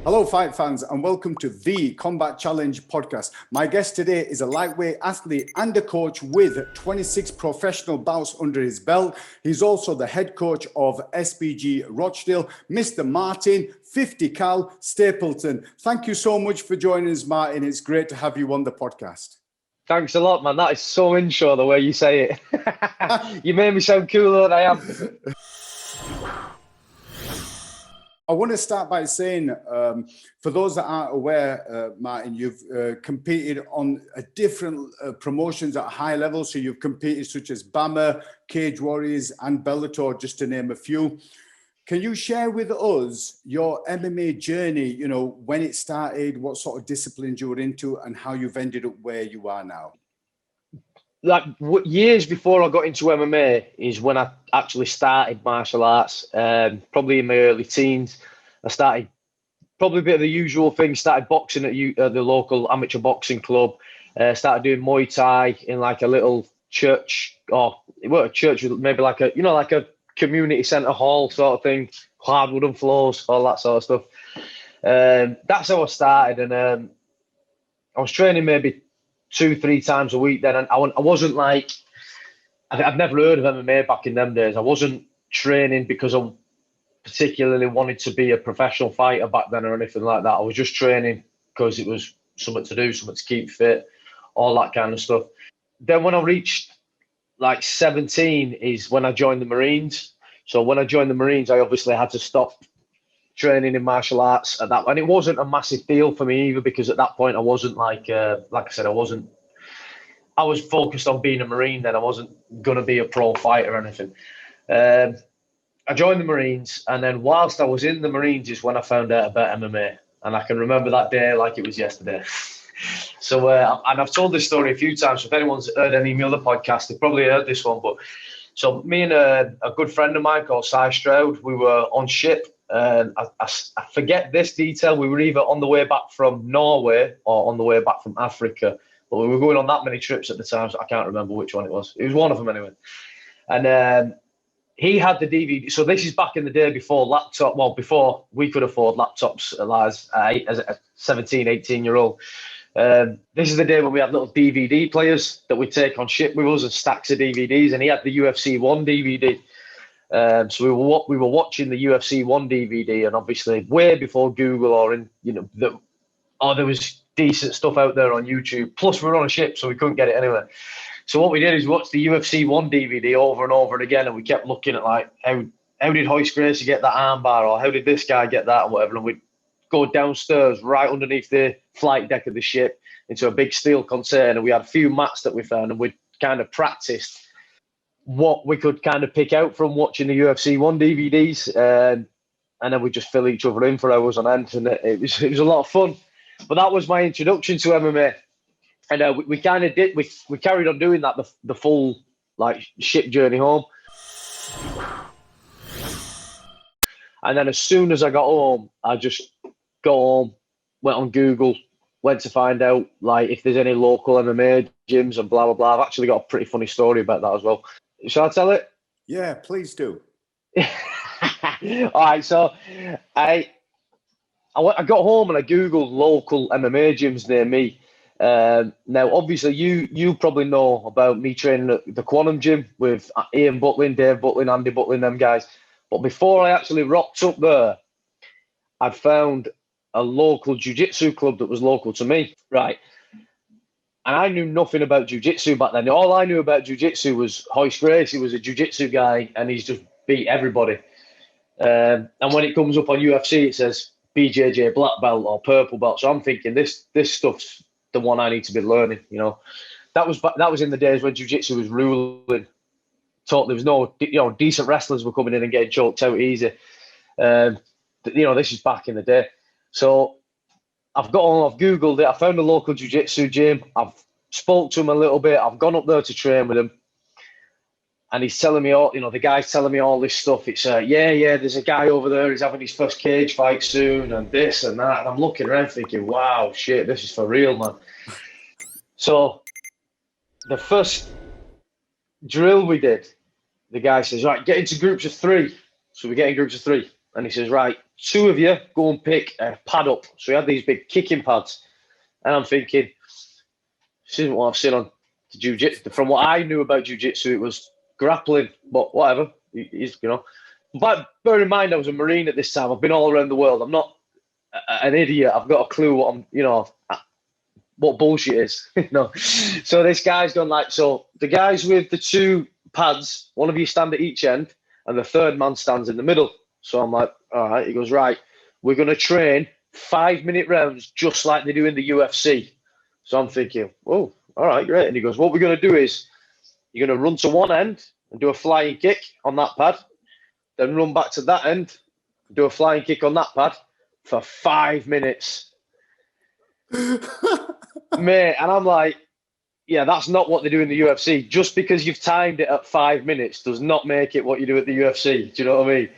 Hello, fight fans, and welcome to the Combat Challenge podcast. My guest today is a lightweight athlete and a coach with 26 professional bouts under his belt. He's also the head coach of SBG Rochdale, Mr. Martin 50 Cal Stapleton. Thank you so much for joining us, Martin. It's great to have you on the podcast. Thanks a lot, man. That is so intro, the way you say it. You made me sound cooler than I am. I want to start by saying, for those that aren't aware, Martin, you've competed on different promotions at a high level. So you've competed such as BAMMA, Cage Warriors and Bellator, just to name a few. Can you share with us your MMA journey, you know, when it started, what sort of disciplines you were into and how you've ended up where you are now? Like years before I got into MMA is when I actually started martial arts. Probably in my early teens, I started probably a bit of the usual thing. Started boxing at the local amateur boxing club. Started doing Muay Thai in like a little church, or it wasn't a church, maybe like a like a community centre hall sort of thing, hard wooden floors, all that sort of stuff. That's how I started, and I was training maybe 2-3 times a week then, and I wasn't like, I've never heard of MMA back in them days. I wasn't training because I particularly wanted to be a professional fighter back then or anything like that. I was just training because it was something to do, something to keep fit, all that kind of stuff. Then when I reached like 17 is when I joined the Marines. So when I joined the Marines, I obviously had to stop training in martial arts at that, and it wasn't a massive deal for me either, because at that point I wasn't like I said, I was focused on being a Marine then. I wasn't going to be a pro fighter or anything. I joined the Marines, and then whilst I was in the Marines is when I found out about MMA, and I can remember that day like it was yesterday. So and I've told this story a few times, so if anyone's heard any of my other podcasts, they've probably heard this one. But so me and a good friend of mine called Si Stroud, we were on ship. I forget this detail. We were either on the way back from Norway or on the way back from Africa. But we were going on that many trips at the time, so I can't remember which one it was. It was one of them anyway. And he had the DVD. So this is back in the day before laptop. Well, before we could afford laptops as a 17, 18-year-old. This is the day when we had little DVD players that we'd take on ship with us and stacks of DVDs. And he had the UFC 1 DVD. So we were watching the UFC 1 DVD, and obviously way before Google or there was decent stuff out there on YouTube. Plus we were on a ship, so we couldn't get it anywhere. So what we did is watch the UFC 1 DVD over and over and again, and we kept looking at like how did Hoist Gracie get that armbar, or how did this guy get that, or whatever. And we'd go downstairs right underneath the flight deck of the ship into a big steel container. We had a few mats that we found, and we'd kind of practiced what we could kind of pick out from watching the UFC 1 DVDs, and then we just fill each other in for hours on end, and it was a lot of fun. But that was my introduction to MMA, and we kind of did we carried on doing that the full like ship journey home. And then as soon as I got home, I just got home, went on Google, went to find out like if there's any local MMA gyms and blah blah blah. I've actually got a pretty funny story about that as well. Shall I tell it? Yeah, please do. All right, so I got home and I Googled local MMA gyms near me. Now, obviously, you probably know about me training at the Quantum Gym with Ian Butlin, Dave Butlin, Andy Butlin, them guys. But before I actually rocked up there, I'd found a local jiu-jitsu club that was local to me, right? And I knew nothing about jiu-jitsu back then. All I knew about jiu-jitsu was Hoist Gracie was a jiu-jitsu guy, and he's just beat everybody. And when it comes up on UFC, it says BJJ black belt or purple belt. So I'm thinking this stuff's the one I need to be learning. You know, that was in the days when jiu-jitsu was ruling. There was no, decent wrestlers were coming in and getting choked out easy. This is back in the day. So I've Googled it. I found a local jiu-jitsu gym. I've spoke to him a little bit. I've gone up there to train with him. And he's telling me all, the guy's telling me all this stuff. It's, there's a guy over there. He's having his first cage fight soon and this and that. And I'm looking around thinking, wow, shit, this is for real, man. So the first drill we did, the guy says, right, get into groups of 3. So we get in groups of 3. And he says, right, two of you go and pick a pad up. So we had these big kicking pads. And I'm thinking, this isn't what I've seen on jiu-jitsu. From what I knew about jiu-jitsu, it was grappling, but whatever, you know. But bear in mind, I was a Marine at this time. I've been all around the world. I'm not an idiot. I've got a clue what what bullshit is. So this guy's done so the guys with the two pads, one of you stand at each end, and the third man stands in the middle. So I'm like, all right. He goes, right, we're going to train 5-minute rounds just like they do in the UFC. So I'm thinking, oh, all right, great. And he goes, what we're going to do is you're going to run to one end and do a flying kick on that pad, then run back to that end, do a flying kick on that pad for 5 minutes. Mate, and I'm like, yeah, that's not what they do in the UFC. Just because you've timed it at 5 minutes does not make it what you do at the UFC. Do you know what I mean?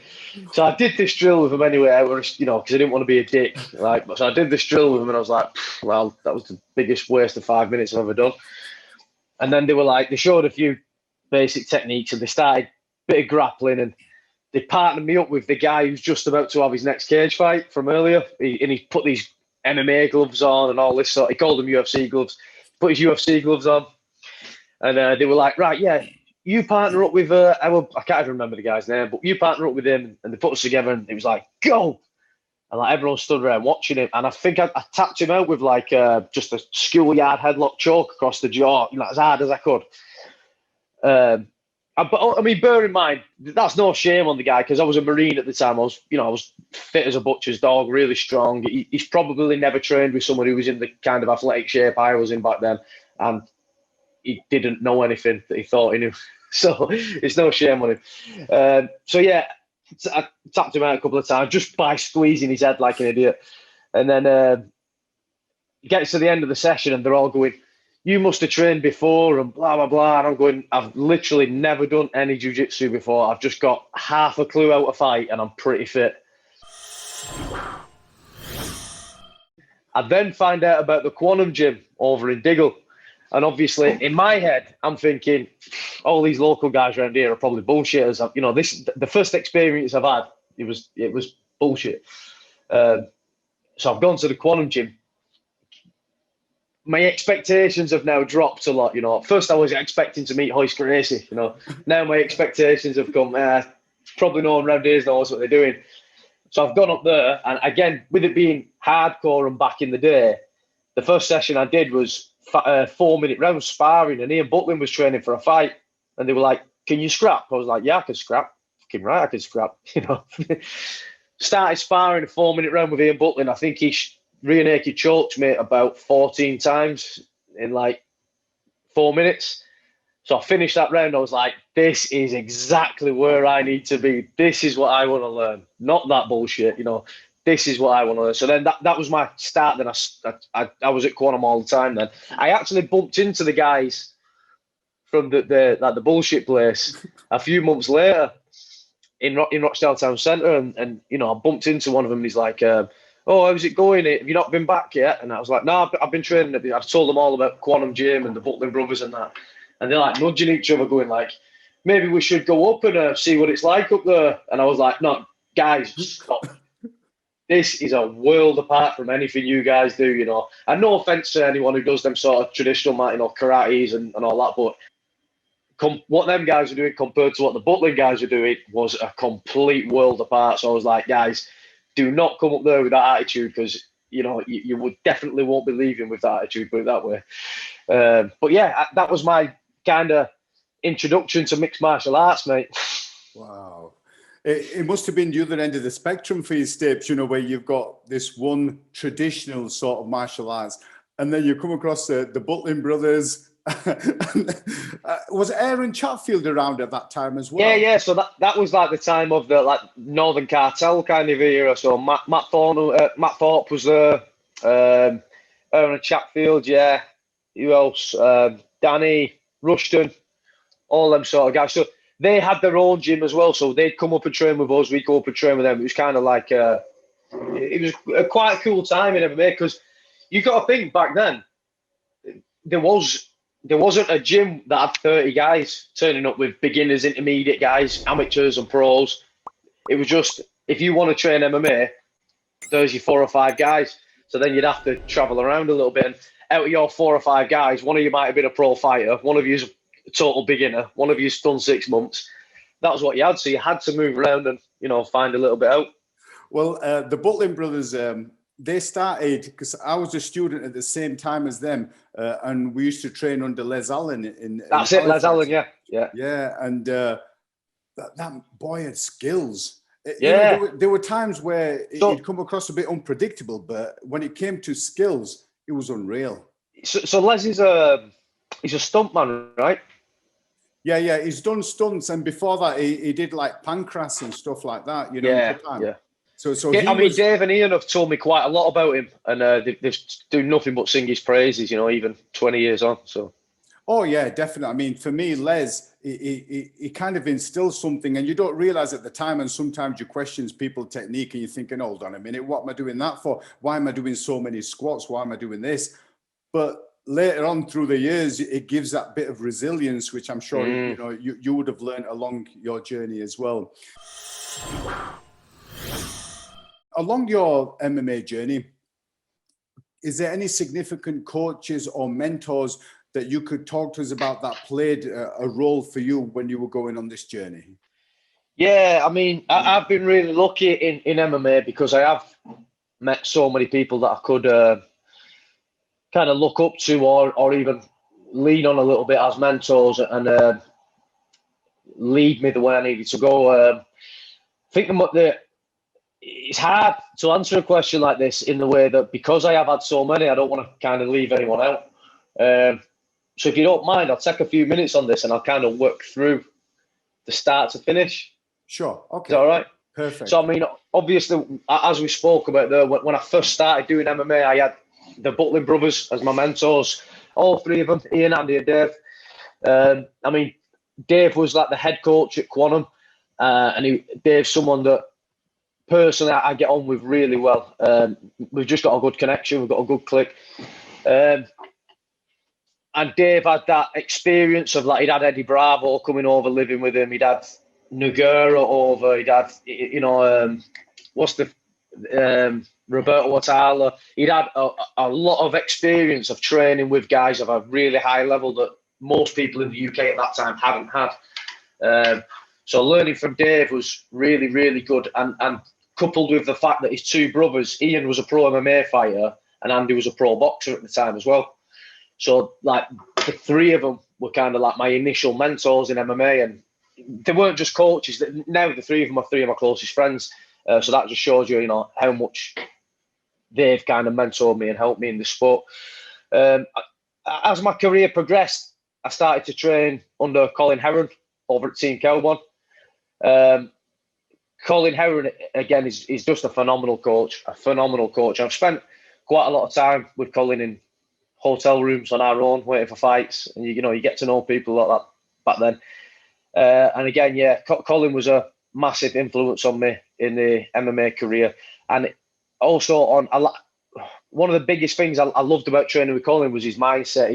So I did this drill with him anyway, because I didn't want to be a dick. So I did this drill with him, and I was like, well, that was the biggest waste of 5 minutes I've ever done. And then they showed a few basic techniques, and they started a bit of grappling, and they partnered me up with the guy who's just about to have his next cage fight from earlier. He put these MMA gloves on and all this sort. He called them UFC gloves. Put his UFC gloves on, and they were like, right, yeah, you partner up with I can't even remember the guy's name, but you partner up with him, and they put us together, and it was like, go, and everyone stood around watching him, and I think I tapped him out with just a schoolyard headlock choke across the jaw, as hard as I could. But I mean, bear in mind, that's no shame on the guy, because I was a Marine at the time. I was fit as a butcher's dog, really strong. He's probably never trained with someone who was in the kind of athletic shape I was in back then, and he didn't know anything that he thought he knew. So it's no shame on him. So yeah, I tapped him out a couple of times just by squeezing his head like an idiot. And then he gets to the end of the session, and they're all going, you must have trained before and blah, blah, blah. And I'm going, I've literally never done any jiu-jitsu before. I've just got half a clue how to fight, and I'm pretty fit. I then find out about the Quantum Gym over in Diggle. And obviously, in my head, I'm thinking, all these local guys around here are probably bullshitters. The first experience I've had, it was bullshit. So I've gone to the Quantum Gym. My expectations have now dropped a lot. At first I was expecting to meet Hoist Gracie. Now my expectations have come. Probably no one around here knows what they're doing. So I've gone up there, and again, with it being hardcore and back in the day, the first session I did was 4-minute rounds sparring, and Ian Butlin was training for a fight, and they were like, "Can you scrap?" I was like, "Yeah, I can scrap. Fucking right, I can scrap." Started sparring a 4-minute round with Ian Butlin. I think he rear naked choked me about 14 times in 4 minutes. So I finished that round. I was like, this is exactly where I need to be. This is what I want to learn. Not that bullshit, This is what I want to learn. So then that was my start. Then I was at Quantum all the time then. I actually bumped into the guys from the bullshit place a few months later in Rochdale Town Centre. And I bumped into one of them, and he's like, oh, how's it going? Have you not been back yet? And I was like, no, I've been training. I've told them all about Quantum Gym and the Butlin brothers and that. And they're nudging each other, going maybe we should go up and see what it's like up there. And I was like, no, guys, stop. This is a world apart from anything you guys do, And no offense to anyone who does them sort of traditional, karates and all that, but what them guys are doing compared to what the Butlin guys are doing was a complete world apart. So I was like, guys, do not come up there with that attitude, because you would definitely won't be leaving with that attitude, put it that way. But yeah, that was my kind of introduction to mixed martial arts, mate. Wow. It must have been the other end of the spectrum for you, Stapes, where you've got this one traditional sort of martial arts, and then you come across the Butlin brothers. Was Aaron Chatfield around at that time as well? Yeah. So that was the time of the Northern Cartel kind of era. So Matt Thorpe was there. Aaron Chatfield, yeah. Who else? Danny Rushton, all them sort of guys. So they had their own gym as well. So they'd come up and train with us. We'd go up and train with them. It was kind of it was quite a cool time in MMA, because you got to think back then there wasn't a gym that had 30 guys turning up with beginners, intermediate guys, amateurs and pros. It was just if you want to train MMA, there's your 4 or 5 guys. So then you'd have to travel around a little bit. And out of your 4 or 5 guys, one of you might have been a pro fighter, one of you's a total beginner, one of you's done 6 months. That was what you had. So you had to move around and, find a little bit out. Well, the Butlin brothers, they started, because I was a student at the same time as them, and we used to train under Les Allen in That's in it, Les Allen, yeah. Yeah, and that boy had skills. Yeah. There were times where he'd come across a bit unpredictable, but when it came to skills, it was unreal. So Les he's a stuntman, right? Yeah, he's done stunts, and before that, he did like pancras and stuff like that. Yeah. So Dave and Ian have told me quite a lot about him, and they do nothing but sing his praises. Even 20 years on. So. Oh yeah, definitely. I mean, for me, Les, he kind of instills something, and you don't realize at the time. And sometimes you question people's technique, and you're thinking, "Hold on a minute, what am I doing that for? Why am I doing so many squats? Why am I doing this?" But later on through the years, it gives that bit of resilience, which I'm sure you would have learned along your journey as well. Along your MMA journey, is there any significant coaches or mentors that you could talk to us about that played a role for you when you were going on this journey? Yeah, I mean, I've been really lucky in MMA because I have met so many people that I could kind of look up to or even lean on a little bit as mentors and lead me the way I needed to go. I think it's hard to answer a question like this in the way that because I have had so many, I don't want to kind of leave anyone out. So if you don't mind, I'll take a few minutes on this and I'll kind of work through the start to finish. Sure. Okay. Is that all right? Perfect. So, I mean, obviously, as we spoke about there, when I first started doing MMA, I had the Butlin brothers as my mentors, all 3 of them, Ian, Andy and Dave. I mean, Dave was like the head coach at Quantum, and Dave's someone that personally I get on with really well. We've just got a good connection. We've got a good click. And Dave had that experience of he'd had Eddie Bravo coming over, living with him. He'd had Nogueira over. He'd had, Roberto Watala. He'd had a lot of experience of training with guys of a really high level that most people in the UK at that time hadn't had. So learning from Dave was really, really good. And coupled with the fact that his 2 brothers, Ian was a pro MMA fighter and Andy was a pro boxer at the time as well. So, the 3 of them were kind of like my initial mentors in MMA, and they weren't just coaches. Now the 3 of them are 3 of my closest friends. So that just shows you, how much they've kind of mentored me and helped me in the sport. As my career progressed, I started to train under Colin Heron over at Team Kelbon. Colin Heron, again, is just a phenomenal coach. I've spent quite a lot of time with Colin in hotel rooms on our own, waiting for fights, and you get to know people like that back then. And again, Colin was a massive influence on me in the MMA career, and also one of the biggest things I loved about training with Colin was his mindset.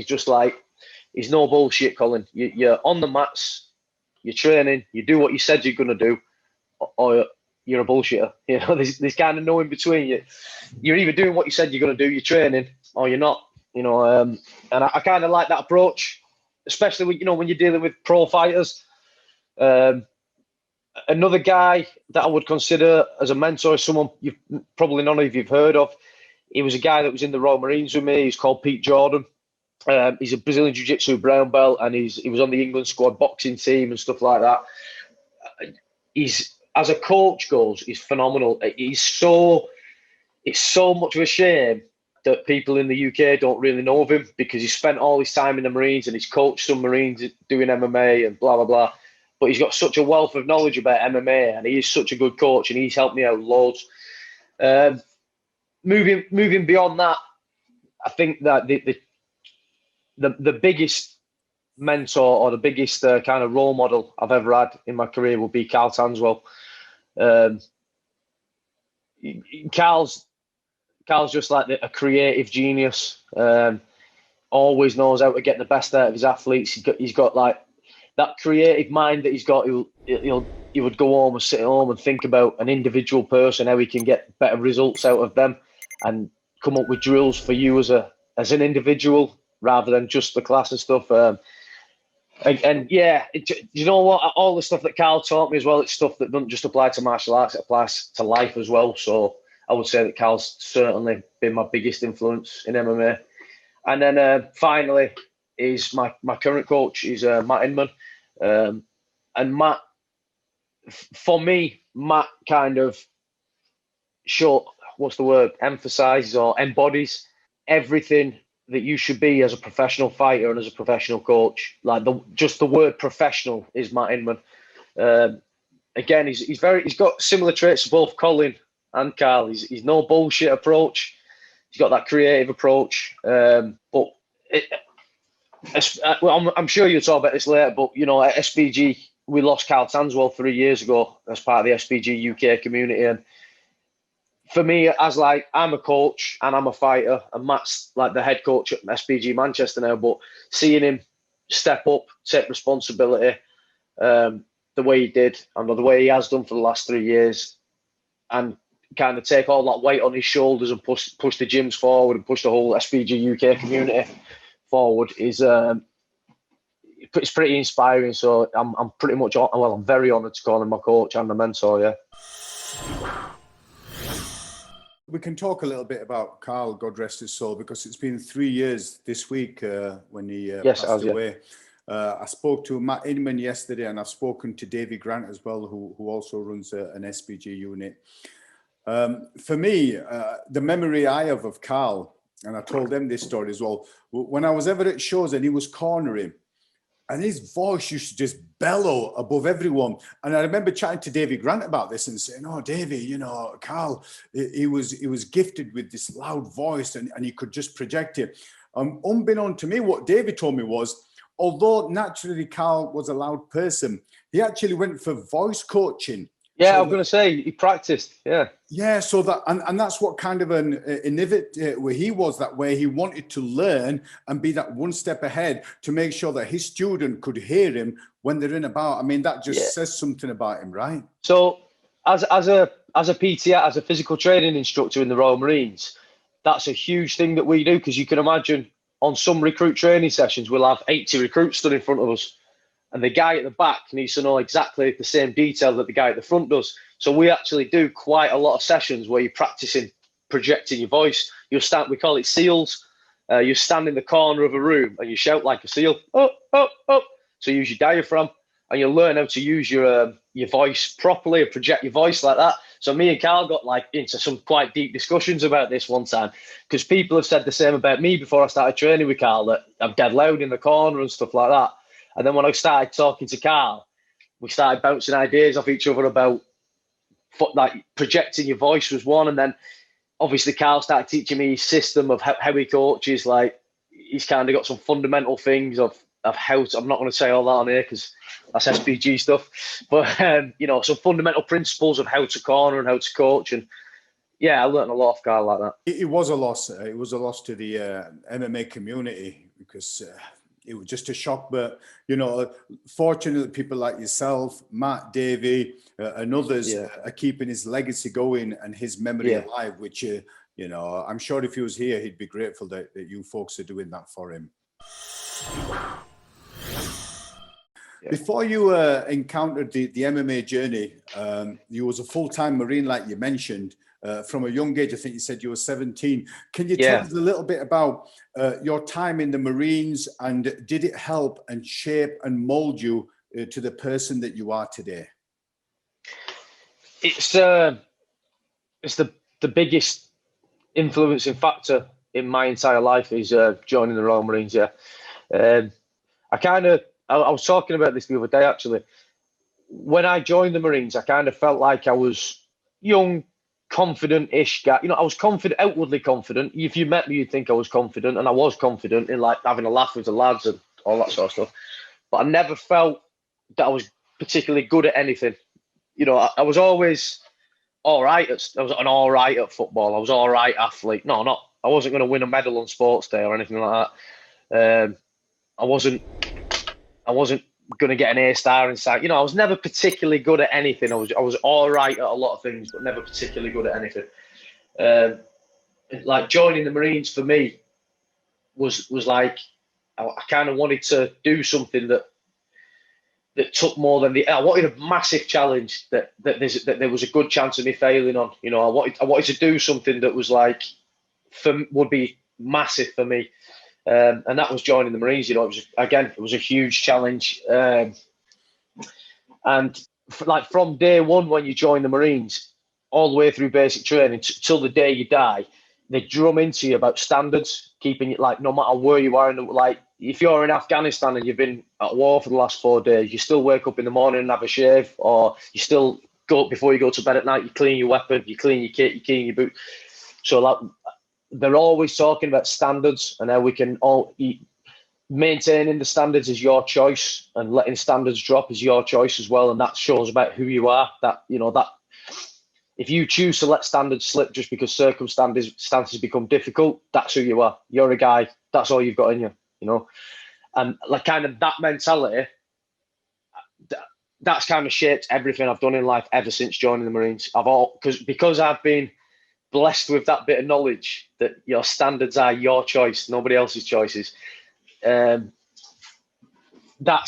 He's no bullshit, Colin. You're on the mats, you're training, you do what you said you're going to do, or you're a bullshitter. There's kind of no in between. You're either doing what you said you're going to do, you're training, or you're not. And I kind of like that approach, especially when you're dealing with pro fighters. Another guy that I would consider as a mentor is someone you've probably none of you've heard of. He was a guy that was in the Royal Marines with me. He's called Pete Jordan. He's a Brazilian Jiu-Jitsu brown belt, and he was on the England squad boxing team and stuff like that. He's, as a coach goes, he's phenomenal. It's so much of a shame that people in the UK don't really know of him because he spent all his time in the Marines and he's coached some Marines doing MMA and blah, blah, blah. But he's got such a wealth of knowledge about MMA and he is such a good coach and he's helped me out loads. Moving beyond that, I think that the biggest mentor or the biggest kind of role model I've ever had in my career would be Karl Tanswell. Karl's just like a creative genius. Always knows how to get the best out of his athletes. He's got like that creative mind that he's got, he would go home and sit at home and think about an individual person, how he can get better results out of them, and come up with drills for you as an individual rather than just the class and stuff. You know what? All the stuff that Karl taught me as well, it's stuff that doesn't just apply to martial arts; it applies to life as well. So I would say that Karl's certainly been my biggest influence in MMA. And then finally is my current coach. He's Matt Inman. And Matt, for me, Matt kind of emphasizes or embodies everything that you should be as a professional fighter and as a professional coach. Like just the word professional is Matt Inman. Again, he's got similar traits to both Colin and Karl. He's no bullshit approach. He's got that creative approach. I'm sure you'll talk about this later, but you know, at SBG, we lost Karl Tanswell 3 years ago as part of the SBG UK community. And for me, I'm a coach and I'm a fighter, and Matt's like the head coach at SBG Manchester now, but seeing him step up, take responsibility, the way he did and the way he has done for the last 3 years, and kind of take all that weight on his shoulders and push the gyms forward and push the whole SBG UK community forward is it's pretty inspiring. So I'm pretty much, well, I'm very honoured to call him my coach and my mentor, yeah. We can talk a little bit about Karl, God rest his soul, because it's been 3 years this week when he passed away. I spoke to Matt Inman yesterday, and I've spoken to Davy Grant as well, who also runs an SBG unit. For me, the memory I have of Karl, and I told them this story as well, when I was ever at shows and he was cornering, and his voice used to just bellow above everyone. And I remember chatting to Davy Grant about this and saying, "Oh, Davy, you know, Karl, he was gifted with this loud voice, and he could just project it." Unbeknown to me, what Davy told me was, although naturally Karl was a loud person, he actually went for voice coaching. Yeah, I was going to say he practiced. Yeah. Yeah, so that and that's what kind of an innovative where he was that way. He wanted to learn and be that one step ahead to make sure that his student could hear him when they're in about. I mean, that just says something about him, right? So as a PT, as a physical training instructor in the Royal Marines, that's a huge thing that we do, because you can imagine on some recruit training sessions, we'll have 80 recruits stood in front of us. And the guy at the back needs to know exactly the same detail that the guy at the front does. So we actually do quite a lot of sessions where you're practicing projecting your voice. You'll stand, we call it seals. You stand in the corner of a room and you shout like a seal. Oh, oh, oh. So use your diaphragm, and you'll learn how to use your voice properly and project your voice like that. So me and Karl got like into some quite deep discussions about this one time, because people have said the same about me before I started training with Karl, that I'm dead loud in the corner and stuff like that. And then when I started talking to Karl, we started bouncing ideas off each other about like projecting your voice was one. And then obviously Karl started teaching me his system of how he coaches. Like he's kind of got some fundamental things of how to, I'm not going to say all that on here because that's SBG stuff, but you know, some fundamental principles of how to corner and how to coach. And yeah, I learned a lot off Karl like that. It was a loss. It was a loss to the MMA community, because it was just a shock. But, you know, fortunately, people like yourself, Matt, Davey, and others are keeping his legacy going and his memory alive, which, you know, I'm sure if he was here, he'd be grateful that you folks are doing that for him. Before you encountered the MMA journey, you was a full-time Marine, like you mentioned. From a young age, I think you said you were 17. Can you tell us a little bit about your time in the Marines, and did it help and shape and mold you to the person that you are today? It's the biggest influencing factor in my entire life is joining the Royal Marines. I was talking about this the other day, actually. When I joined the Marines, I kind of felt like I was young, confident-ish guy. You know, I was confident, outwardly confident. If you met me, you'd think I was confident, and I was confident in like having a laugh with the lads and all that sort of stuff. But I never felt that I was particularly good at anything. You know, I was always all right. I was an all right at football. I was all right athlete. No, I wasn't going to win a medal on sports day or anything like that. I wasn't going to get an A star inside. You know, I was never particularly good at anything. I was all right at a lot of things, but never particularly good at anything. Like joining the Marines for me was like I kind of wanted to do something that took more than I wanted a massive challenge that there was a good chance of me failing on. You know, I wanted to do something that was like would be massive for me. And that was joining the Marines. You know, it was a huge challenge. And like from day one, when you join the Marines, all the way through basic training till the day you die, they drum into you about standards, keeping it like no matter where you are. Like if you're in Afghanistan and you've been at war for the last 4 days, you still wake up in the morning and have a shave, or you still go before you go to bed at night. You clean your weapon, you clean your kit, you clean your boot. So like they're always talking about standards and how we can all maintaining the standards is your choice, and letting standards drop is your choice as well. And that shows about who you are. That, you know, that if you choose to let standards slip just because circumstances become difficult, that's who you are. You're a guy. That's all you've got in you, you know. And like kind of that mentality, that's kind of shaped everything I've done in life ever since joining the Marines. Because I've been blessed with that bit of knowledge that your standards are your choice, nobody else's choices. That's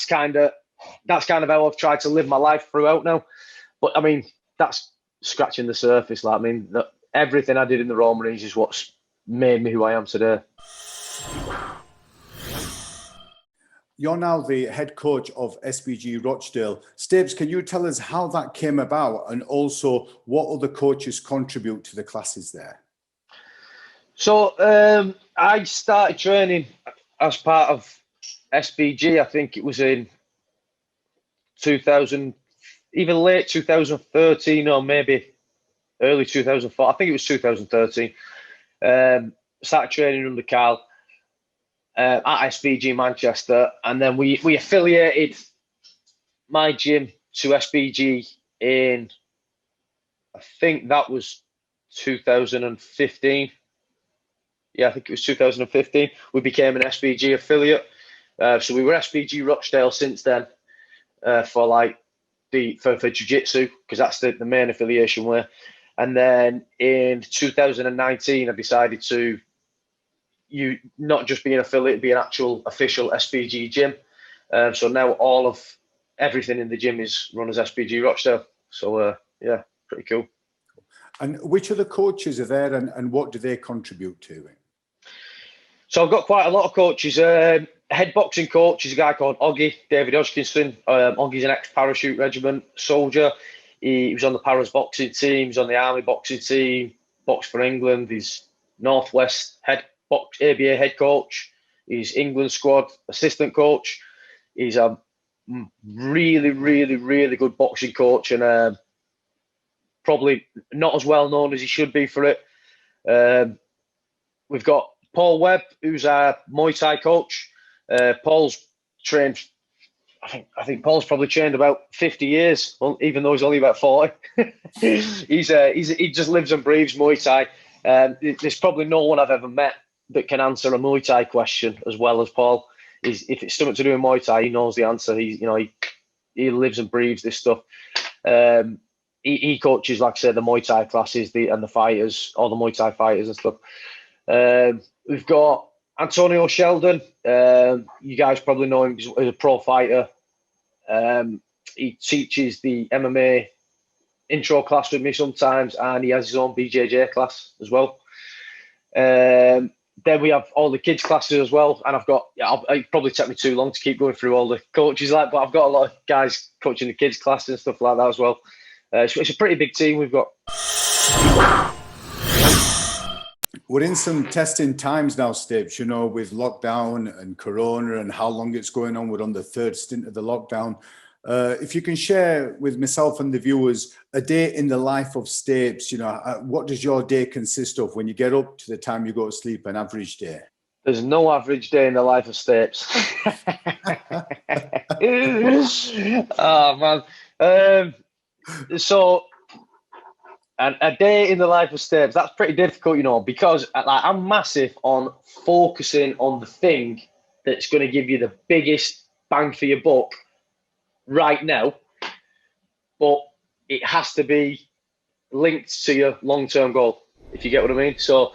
kind of how I've tried to live my life throughout now. But I mean, that's scratching the surface. Like, I mean, everything I did in the Royal Marines is what's made me who I am today. You're now the head coach of SBG Rochdale. Stapes, can you tell us how that came about, and also what other coaches contribute to the classes there? So I started training as part of SBG. I think it was in 2000, either late 2013 or maybe early 2004. I think it was 2013. Started training under Karl at SBG Manchester, and then we affiliated my gym to SBG in, I think that was 2015. Yeah, I think it was 2015. We became an SBG affiliate. So we were SBG Rochdale since then for jiu-jitsu, because that's the main affiliation way. And then in 2019, I decided to not just be an affiliate, be an actual official SBG gym. So now everything in the gym is run as SBG Rochdale. So yeah, pretty cool. And which other coaches are there, and what do they contribute to it? So I've got quite a lot of coaches. Head boxing coach is a guy called Oggy, David Hodgkinson. Oggy's an ex-parachute regiment soldier. He was on the Paras boxing team, he's on the Army boxing team, boxed for England. He's Northwest ABA head coach. He's England squad assistant coach. He's a really, really, really good boxing coach, and probably not as well known as he should be for it. We've got Paul Webb, who's our Muay Thai coach. Paul's trained, I think Paul's probably trained about 50 years, even though he's only about 40. He just lives and breathes Muay Thai. There's probably no one I've ever met that can answer a Muay Thai question as well as Paul. If it's something to do with Muay Thai, he knows the answer. He lives and breathes this stuff. He coaches, like I said, the Muay Thai classes and the fighters, all the Muay Thai fighters and stuff. We've got Antonio Sheldon. You guys probably know him as a pro fighter. He teaches the MMA intro class with me sometimes, and he has his own BJJ class as well. Then we have all the kids classes as well, and it'd probably take me too long to keep going through all the coaches, but I've got a lot of guys coaching the kids class and stuff like that as well. It's a pretty big team we've got. We're in some testing times now, Stapes, with lockdown and Corona and how long it's going on. We're on the third stint of the lockdown. If you can share with myself and the viewers a day in the life of Stapes, what does your day consist of when you get up to the time you go to sleep, an average day? There's no average day in the life of Stapes. Oh, man. So a day in the life of Stapes, that's pretty difficult, because I'm massive on focusing on the thing that's going to give you the biggest bang for your buck right now, but it has to be linked to your long-term goal, if you get what I mean. So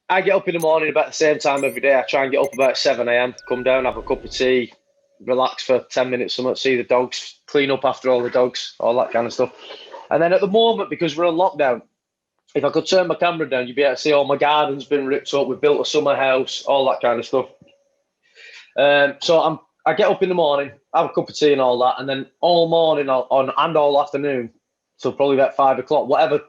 I get up in the morning about the same time every day. I try and get up about 7 a.m, come down, have a cup of tea, relax for 10 minutes, something, see the dogs, clean up after all the dogs, all that kind of stuff. And then at the moment, because we're on lockdown, if I could turn my camera down, you'd be able to see all my garden's been ripped up. We built a summer house, all that kind of stuff. So I get up in the morning, have a cup of tea and all that, and then all morning and all afternoon till probably about 5 o'clock, whatever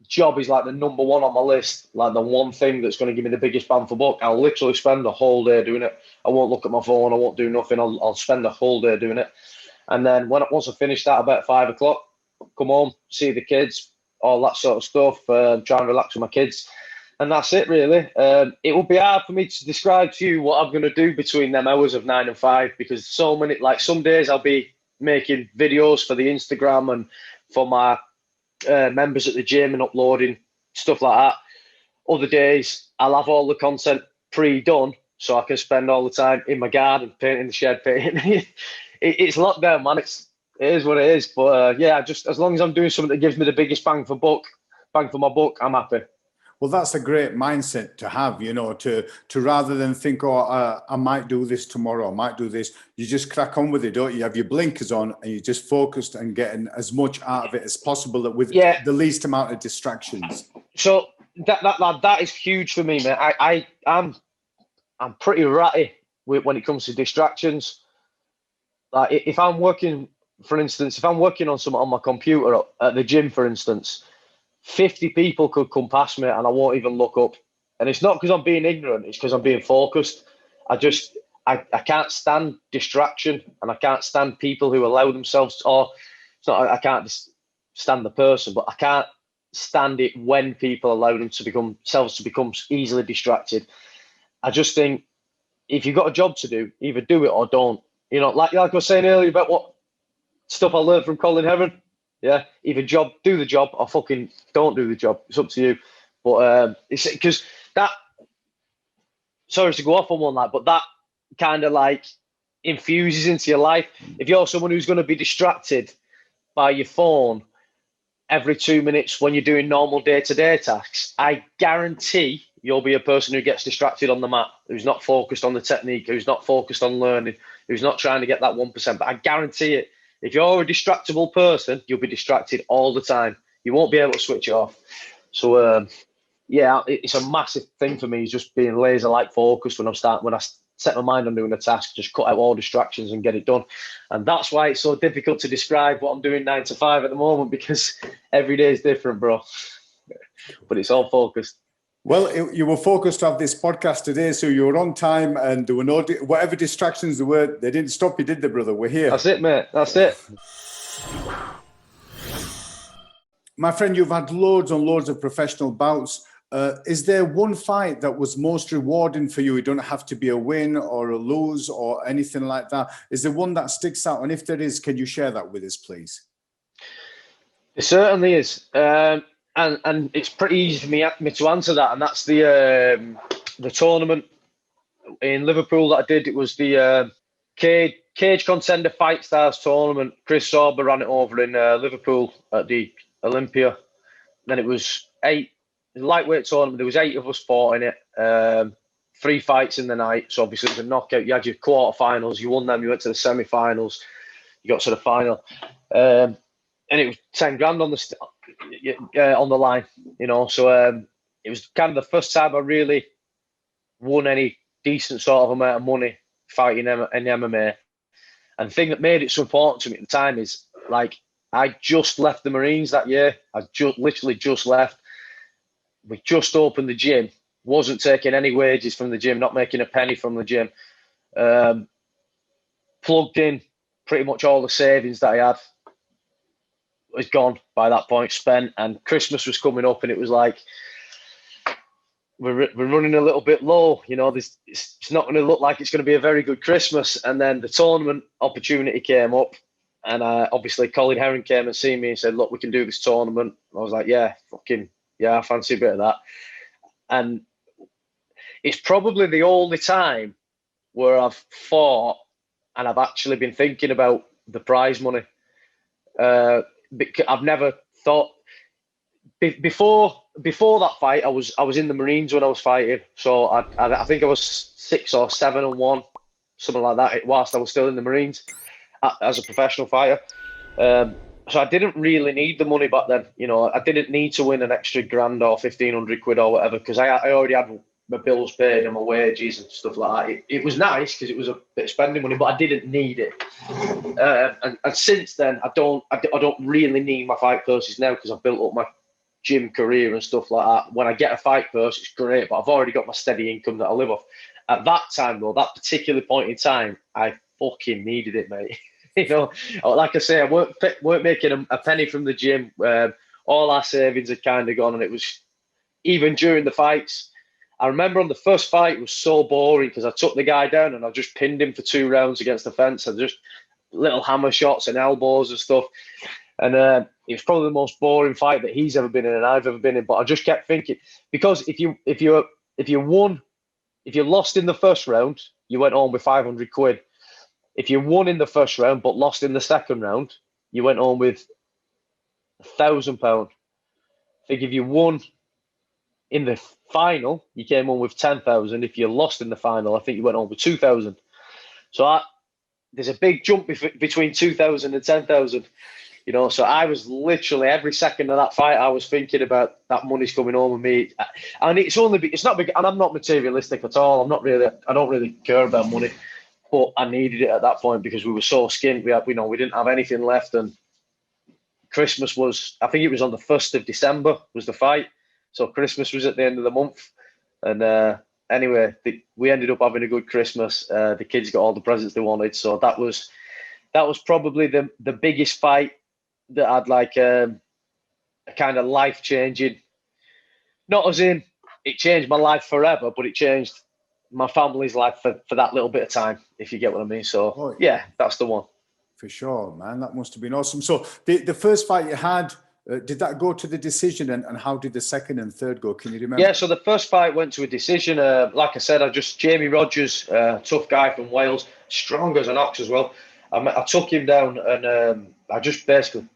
job is like the number one on my list, like the one thing that's going to give me the biggest bang for buck, I'll literally spend the whole day doing it. I won't look at my phone, I won't do nothing. I'll spend the whole day doing it. And then once I finish that about 5 o'clock, come home, see the kids, all that sort of stuff, try and relax with my kids. And that's it, really. It would be hard for me to describe to you what I'm going to do between them hours of 9 and 5, because so many, like some days I'll be making videos for the Instagram and for my members at the gym and uploading stuff like that. Other days I'll have all the content pre-done so I can spend all the time in my garden, painting the shed, painting. It's lockdown, man. It is what it is. But yeah, just as long as I'm doing something that gives me the biggest bang for my buck, I'm happy. Well, that's a great mindset to have, you know, to rather than think, oh, I might do this tomorrow, I might do this. You just crack on with it, don't you? You have your blinkers on and you're just focused and getting as much out of it as possible with the least amount of distractions. So that is huge for me, man. I'm pretty ratty when it comes to distractions. Like if I'm working, for instance, if I'm working on something on my computer at the gym, for instance, 50 people could come past me and I won't even look up. And it's not because I'm being ignorant, it's because I'm being focused. I can't stand distraction, and I can't stand people who allow themselves, I can't stand the person, but I can't stand it when people allow themselves to become easily distracted. I just think if you've got a job to do, either do it or don't. You know, like I was saying earlier about what stuff I learned from Colin Heron. Yeah, either do the job or fucking don't do the job. It's up to you. But it's because that, sorry to go off on one like, but that kind of like infuses into your life. If you're someone who's going to be distracted by your phone every 2 minutes when you're doing normal day-to-day tasks, I guarantee you'll be a person who gets distracted on the mat, who's not focused on the technique, who's not focused on learning, who's not trying to get that 1%. But I guarantee it. If you're a distractible person, you'll be distracted all the time. You won't be able to switch it off. So, yeah, it's a massive thing for me, just being laser-like focused when I set my mind on doing a task, just cut out all distractions and get it done. And that's why it's so difficult to describe what I'm doing 9 to 5 at the moment, because every day is different, bro. But it's all focused. Well, you were focused to have this podcast today, so you were on time, and there were no whatever distractions there were, they didn't stop you, did they, brother? We're here. That's it, mate. That's it. My friend, you've had loads and loads of professional bouts. Is there one fight that was most rewarding for you? It don't have to be a win or a lose or anything like that. Is there one that sticks out? And if there is, can you share that with us, please? It certainly is. And it's pretty easy for me to answer that. And that's the tournament in Liverpool that I did. It was the Cage Contender Fight Stars tournament. Chris Sauber ran it over in Liverpool at the Olympia. Then it was lightweight tournament. There was 8 of us fought in it. 3 fights in the night. So obviously it was a knockout. You had your quarterfinals. You won them. You went to the semi-finals. You got to the final. And it was 10 grand on the line, you know. So it was kind of the first time I really won any decent sort of amount of money fighting in MMA. And the thing that made it so important to me at the time is, like, I just left the Marines that year. I literally just left. We just opened the gym. Wasn't taking any wages from the gym, not making a penny from the gym. Plugged in pretty much all the savings that I had. Was gone by that point, spent, and Christmas was coming up, and it was like we're running a little bit low, you know. It's not going to look like it's going to be a very good Christmas. And then the tournament opportunity came up, and obviously Colin Heron came and seen me and said, "Look, we can do this tournament." I was like, "Yeah, I fancy a bit of that." And it's probably the only time where I've fought and I've actually been thinking about the prize money. I've never thought before that fight. I was in the Marines when I was fighting, so I think I was 6 or 7-1, something like that, whilst I was still in the Marines as a professional fighter. So I didn't really need the money back then. You know, I didn't need to win an extra grand or 1,500 quid or whatever, because I already had my bills paid and my wages and stuff like that. It was nice because it was a bit of spending money, but I didn't need it. And since then, I don't really need my fight purses now, because I've built up my gym career and stuff like that. When I get a fight purse, it's great, but I've already got my steady income that I live off. At that time, though, that particular point in time, I fucking needed it, mate. You know, like I say, I weren't making a penny from the gym. All our savings had kind of gone, and it was, even during the fights, I remember on the first fight, it was so boring because I took the guy down and I just pinned him for 2 rounds against the fence, and just little hammer shots and elbows and stuff. And it was probably the most boring fight that he's ever been in and I've ever been in. But I just kept thinking, because if you lost in the first round, you went home with 500 quid. If you won in the first round but lost in the second round, you went home with £1,000. I think if you won in the final, you came home with 10,000. If you lost in the final, I think you went home with 2,000. So there's a big jump between 2,000 and 10,000. You know, so I was literally, every second of that fight, I was thinking about that money's coming home with me. And it's not big, and I'm not materialistic at all. I don't really care about money, but I needed it at that point because we were so skint. We didn't have anything left, and Christmas was, I think it was on the 1st of December was the fight. So Christmas was at the end of the month. And anyway, we ended up having a good Christmas. The kids got all the presents they wanted. So that was probably the biggest fight that had like a kind of life-changing, not as in it changed my life forever, but it changed my family's life for that little bit of time, if you get what I mean. So yeah, that's the one. For sure, man. That must have been awesome. So the first fight you had, did that go to the decision, and how did the second and third go? Can you remember? Yeah, so the first fight went to a decision. Like I said, Jamie Rogers, tough guy from Wales, strong as an ox as well. I took him down, and I just basically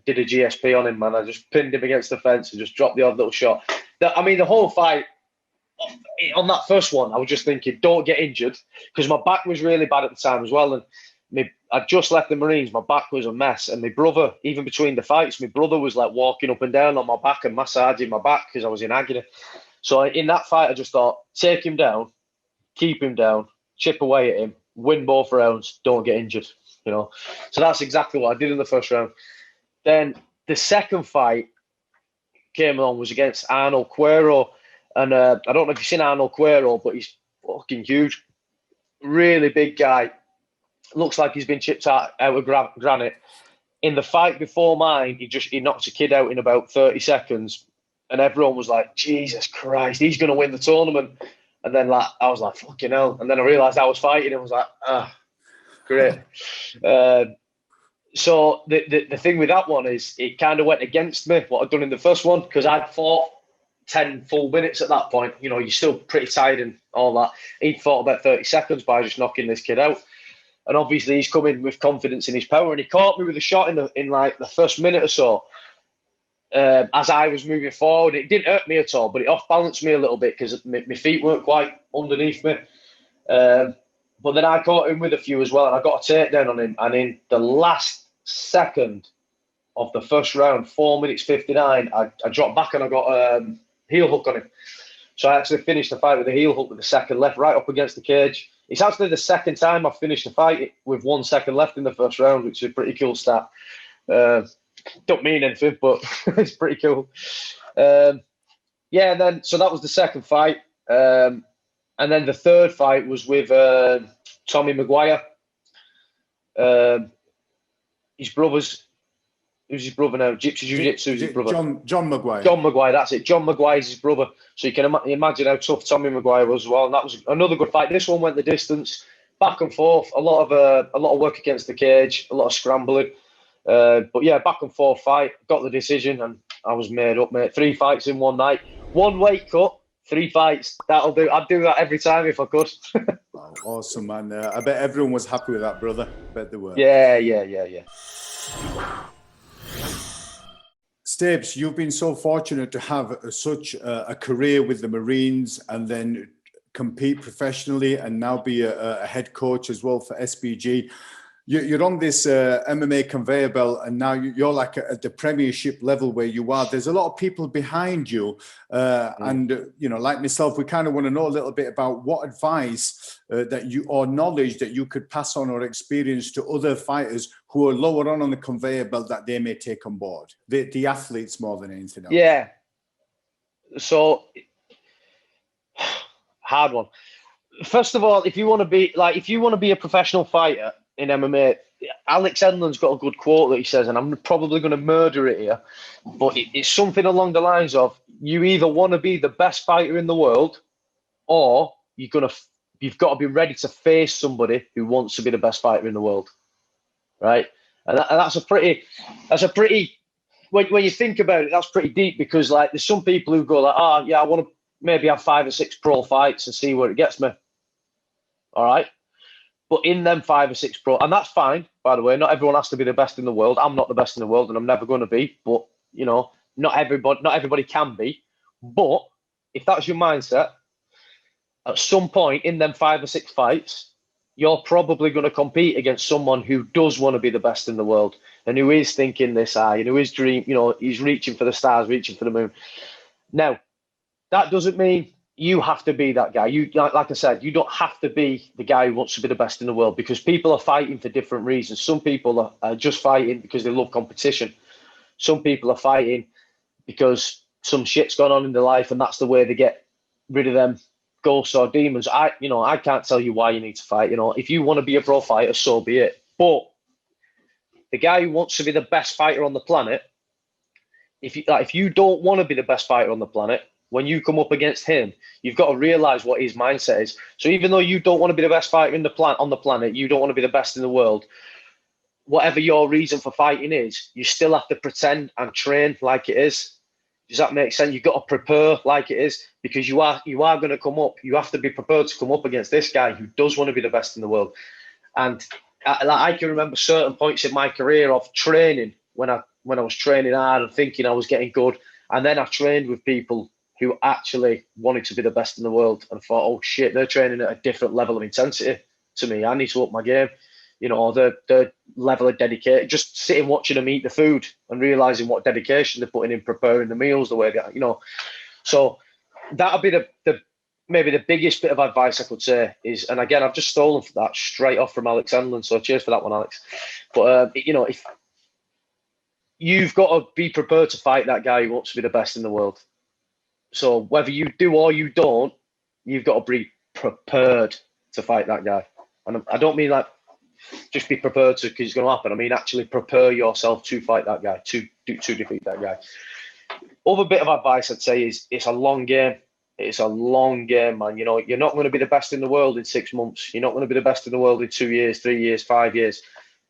did a GSP on him, man. I just pinned him against the fence and just dropped the odd little shot. The whole fight, on that first one, I was just thinking, don't get injured, because my back was really bad at the time as well. And I'd just left the Marines, my back was a mess. And my brother, even between the fights, my brother was like walking up and down on my back and massaging my back because I was in agony. So in that fight, I just thought, take him down, keep him down, chip away at him, win both rounds, don't get injured, you know. So that's exactly what I did in the first round. Then the second fight came on was against Arnold Cuero. And I don't know if you've seen Arnold Cuero, but he's fucking huge. Really big guy. Looks like he's been chipped out of granite. In the fight before mine, he knocked a kid out in about 30 seconds. And everyone was like, Jesus Christ, he's going to win the tournament. And then I was like, fucking hell. And then I realised I was fighting and was like, great. So the thing with that one is it kind of went against me, what I'd done in the first one, because I'd fought 10 full minutes at that point. You know, you're still pretty tired and all that. He'd fought about 30 seconds by just knocking this kid out. And obviously he's coming with confidence in his power, and he caught me with a shot in like the first minute or so. As I was moving forward, it didn't hurt me at all, but it off-balanced me a little bit because my feet weren't quite underneath me. But then I caught him with a few as well, and I got a takedown on him. And in the last second of the first round, 4 minutes 59, I dropped back and I got a heel hook on him. So I actually finished the fight with a heel hook with the second left right up against the cage. It's actually the second time I've finished a fight with 1 second left in the first round, which is a pretty cool stat. Don't mean anything, but it's pretty cool. So that was the second fight. And then the third fight was with Tommy Maguire. His brother's, who's his brother now? Gypsy Jiu-Jitsu is his brother. John Maguire. John Maguire, that's it. John Maguire's his brother. So you can imagine how tough Tommy Maguire was as well. And that was another good fight. This one went the distance, back and forth. A lot of work against the cage, a lot of scrambling. But yeah, back and forth fight. Got the decision, and I was made up, mate. 3 fights in one night. 1 weight cut, 3 fights. That'll do. I'd do that every time if I could. Wow. Awesome, man. I bet everyone was happy with that, brother. I bet they were. Yeah. Stapes, you've been so fortunate to have such a career with the Marines and then compete professionally and now be a head coach as well for SBG. You're on this MMA conveyor belt, and now you're like at the Premiership level where you are. There's a lot of people behind you, and you know, like myself, we kind of want to know a little bit about what advice that you or knowledge that you could pass on or experience to other fighters who are lower on the conveyor belt that they may take on board. The athletes more than anything else. Yeah. So hard one. First of all, if you want to be a professional fighter in MMA, Alex Enlund's got a good quote that he says, and I'm probably going to murder it here, but it's something along the lines of, you either want to be the best fighter in the world, or you've got to be ready to face somebody who wants to be the best fighter in the world, right? And that's a pretty. When you think about it, that's pretty deep, because like there's some people who go like, oh yeah, I want to maybe have 5 or 6 pro fights and see where it gets me. All right. But in them 5 or 6 pro, and that's fine, by the way, not everyone has to be the best in the world. I'm not the best in the world, and I'm never going to be, but you know, not everybody can be. But if that's your mindset, at some point in them 5 or 6 fights, you're probably going to compete against someone who does want to be the best in the world, and who is thinking this high, and who is he's reaching for the stars, reaching for the moon. Now, that doesn't mean you have to be that guy. You, like I said, you don't have to be the guy who wants to be the best in the world, because people are fighting for different reasons. Some people are just fighting because they love competition. Some people are fighting because some shit's gone on in their life, and that's the way they get rid of them ghosts or demons. I can't tell you why you need to fight. You know, if you want to be a pro fighter, so be it. But the guy who wants to be the best fighter on the planet, if you don't want to be the best fighter on the planet, when you come up against him, you've got to realize what his mindset is. So even though you don't want to be the best fighter on the planet, you don't want to be the best in the world, whatever your reason for fighting is, you still have to pretend and train like it is. Does that make sense? You've got to prepare like it is, because you are going to come up. You have to be prepared to come up against this guy who does want to be the best in the world. And I can remember certain points in my career of training when I was training hard and thinking I was getting good, and then I trained with people who actually wanted to be the best in the world, and thought, oh shit, they're training at a different level of intensity to me. I need to up my game. You know, the level of dedication, just sitting watching them eat the food and realizing what dedication they're putting in preparing the meals the way they, you know. So that'll be maybe the biggest bit of advice I could say is, and again, I've just stolen that straight off from Alex Enlund, so cheers for that one, Alex. But you know, if you've got to be prepared to fight that guy who wants to be the best in the world. So whether you do or you don't, you've got to be prepared to fight that guy. And I don't mean like just be prepared to, because it's going to happen. I mean actually prepare yourself to fight that guy, to defeat that guy. Other bit of advice I'd say is it's a long game. It's a long game, man. You know, you're not going to be the best in the world in 6 months. You're not going to be the best in the world in 2 years, 3 years, 5 years.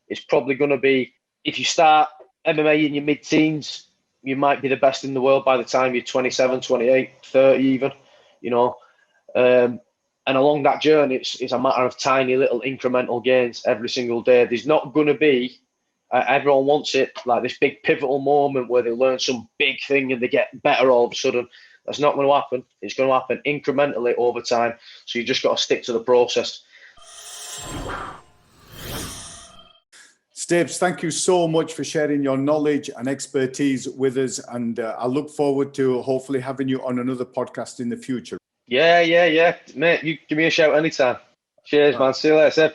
It's probably going to be, if you start MMA in your mid-teens, you might be the best in the world by the time you're 27, 28, 30 even, you know. And along that journey, it's a matter of tiny little incremental gains every single day. There's not going to be, everyone wants it, like this big pivotal moment where they learn some big thing and they get better all of a sudden. That's not going to happen. It's going to happen incrementally over time. So you just got to stick to the process. Stapes, thank you so much for sharing your knowledge and expertise with us. And I look forward to hopefully having you on another podcast in the future. Yeah. Mate, you give me a shout anytime. Cheers, man. See you later, Seb.